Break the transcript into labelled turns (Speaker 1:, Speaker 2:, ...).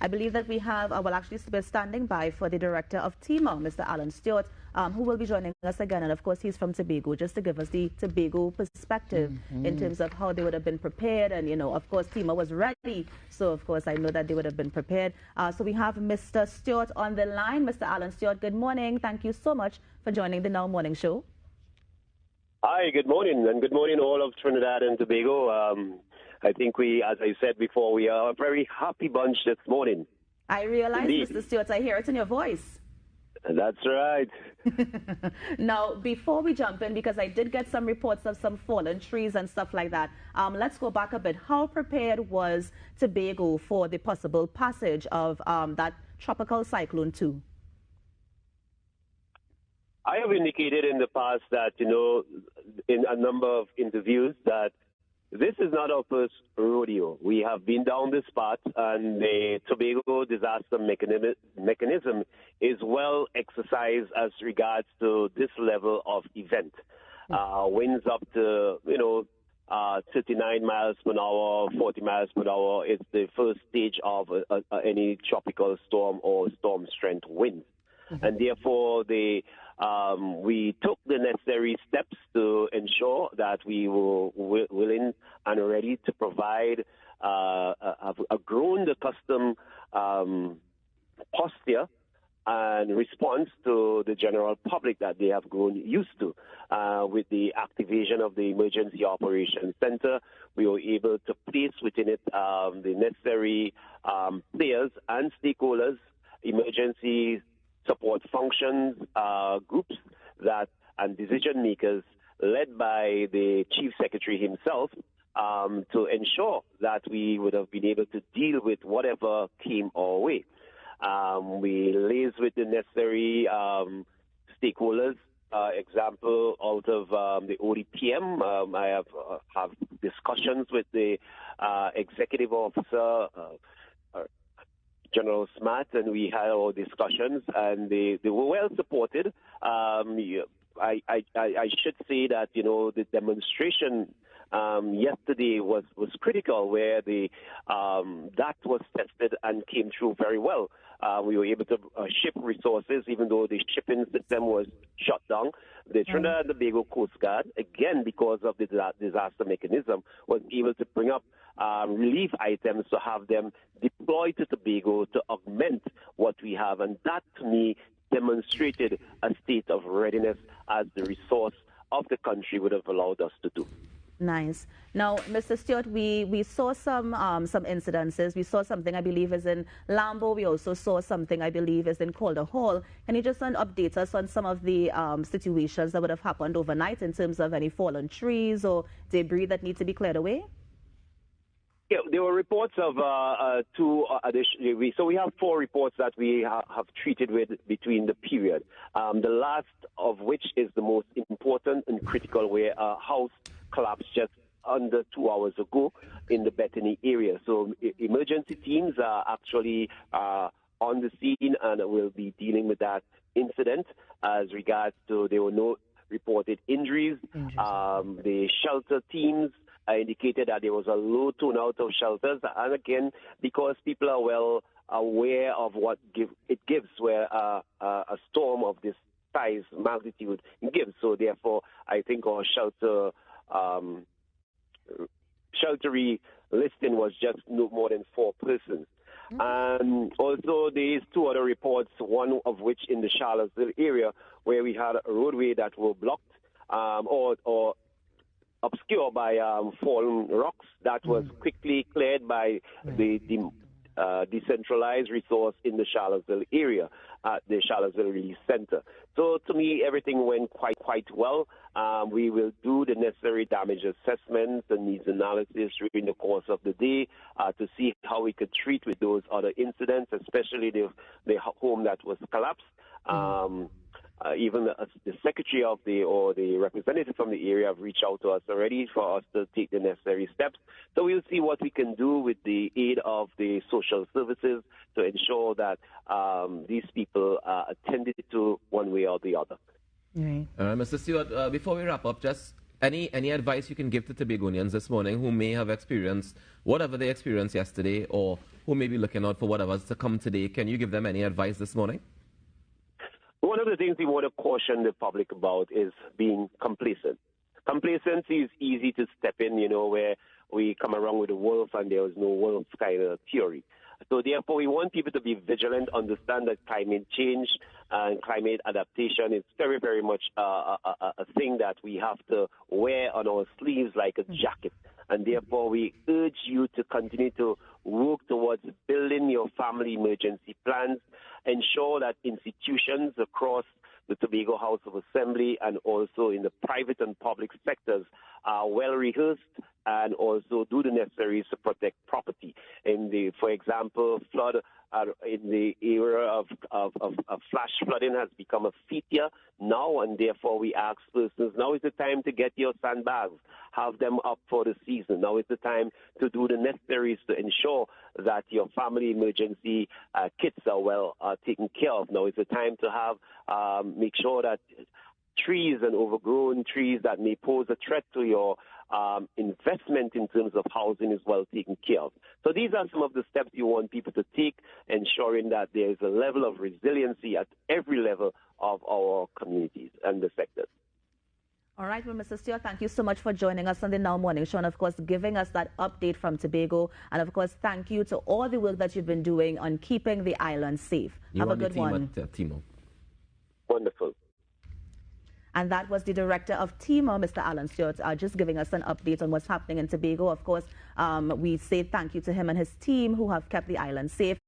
Speaker 1: I believe that we have, well, actually, we're standing by for the director of TEMA, Mr. Alan Stewart, who will be joining us again. And of course, he's from Tobago, just to give us the Tobago perspective in terms of how they would have been prepared. And, you know, of course, TEMA was ready. So, of course, I know that they would have been prepared. So we have Mr. Stewart on the line. Mr. Alan Stewart, good morning. Thank you so much for joining the Now Morning Show.
Speaker 2: Hi, good morning, and good morning all of Trinidad and Tobago. I think we, as I said before, we are a very happy bunch this morning.
Speaker 1: I realize,
Speaker 2: Indeed.
Speaker 1: Mr. Stewart, I hear it in your voice.
Speaker 2: That's right.
Speaker 1: Now, before we jump in, because I did get some reports of some fallen trees and stuff like that, let's go back a bit. How prepared was Tobago for the possible passage of that tropical cyclone 2?
Speaker 2: I have indicated in the past that, you know, in a number of interviews that this is not our first rodeo. We have been down this path, and the Tobago disaster mechanism is well exercised as regards to this level of event. Winds up to, 39 miles per hour, 40 miles per hour is the first stage of any tropical storm or storm strength wind. And therefore, we took the necessary steps to ensure that we were willing and ready to provide a grown accustomed posture and response to the general public that they have grown used to. With the activation of the Emergency Operations Center, we were able to place within it the necessary players and stakeholders, emergency support functions, groups and decision makers led by the Chief Secretary himself to ensure that we would have been able to deal with whatever came our way. We liaised with the necessary stakeholders. Example, out of the ODPM, I have discussions with the executive officer, General Smart, and we had our discussions, and they were well supported. I should say that, you know, the demonstration yesterday was critical, where that was tested and came through very well. We were able to ship resources, even though the shipping system was shut down. The Trinidad and Tobago Coast Guard, again, because of the disaster mechanism, was able to bring up relief items to have them deployed to Tobago to augment what we have. And that, to me, demonstrated a state of readiness as the resource of the country would have allowed us to do.
Speaker 1: Nice. Now, Mr. Stewart, we saw some incidences. We saw something, I believe, is in Lambo. We also saw something, I believe, is in Calder Hall. Can you just update us on some of the situations that would have happened overnight in terms of any fallen trees or debris that need to be cleared away?
Speaker 2: Yeah, there were reports of two additional. So we have 4 reports that we have treated with between the period. The last of which is the most important and critical, where a house collapsed just under 2 hours ago in the Bethany area. So emergency teams are actually on the scene and will be dealing with that incident. As regards to, there were no reported injuries. The shelter teams indicated that there was a low turnout of shelters, and again, because people are well aware of what it gives, where a storm of this size, magnitude gives. So therefore, I think our sheltery listing was just no more than 4 persons. And also, there's 2 other reports, one of which in the Charlottesville area, where we had a roadway that were blocked or obscured by fallen rocks. That was quickly cleared by the decentralized resource in the Charlottesville area, the Charlottesville Relief Center. So to me, everything went quite well. We will do the necessary damage assessments and needs analysis during the course of the day to see how we could treat with those other incidents, especially the home that was collapsed. Even the secretary of the representative from the area have reached out to us already for us to take the necessary steps. So we'll see what we can do with the aid of the social services to ensure that these people are attended to one way or the other.
Speaker 1: Right.
Speaker 3: Mr. Stewart, before we wrap up, just Any advice you can give to Tobagonians this morning who may have experienced whatever they experienced yesterday, or who may be looking out for whatever's to come today? Can you give them any advice this morning?
Speaker 2: One of the things we want to caution the public about is being complacent. Complacency is easy to step in, where we come around with a wolf and there is no wolf kind of theory. So therefore, we want people to be vigilant, understand that climate change and climate adaptation is very, very much a thing that we have to wear on our sleeves like a jacket. And therefore, we urge you to continue to work towards building your family emergency plans, ensure that institutions across the Tobago House of Assembly and also in the private and public sectors are well rehearsed and also do the necessaries to protect property. For example, flood in the era of flash flooding has become a feature now, and therefore we ask persons, now is the time to get your sandbags, have them up for the season. Now is the time to do the necessaries to ensure that your family emergency kits are well taken care of. Now is the time to have make sure that trees and overgrown trees that may pose a threat to your investment in terms of housing is well taken care of. So these are some of the steps you want people to take, ensuring that there is a level of resiliency at every level of our communities and the sectors.
Speaker 1: All right, well, Mr. Stewart, thank you so much for joining us on the Now Morning Show and, of course, giving us that update from Tobago. And, of course, thank you to all the work that you've been doing on keeping the island safe. Have a good one.
Speaker 3: TEMA.
Speaker 2: Wonderful.
Speaker 1: And that was the director of TEMA, Mr. Alan Stewart, just giving us an update on what's happening in Tobago. Of course, we say thank you to him and his team who have kept the island safe.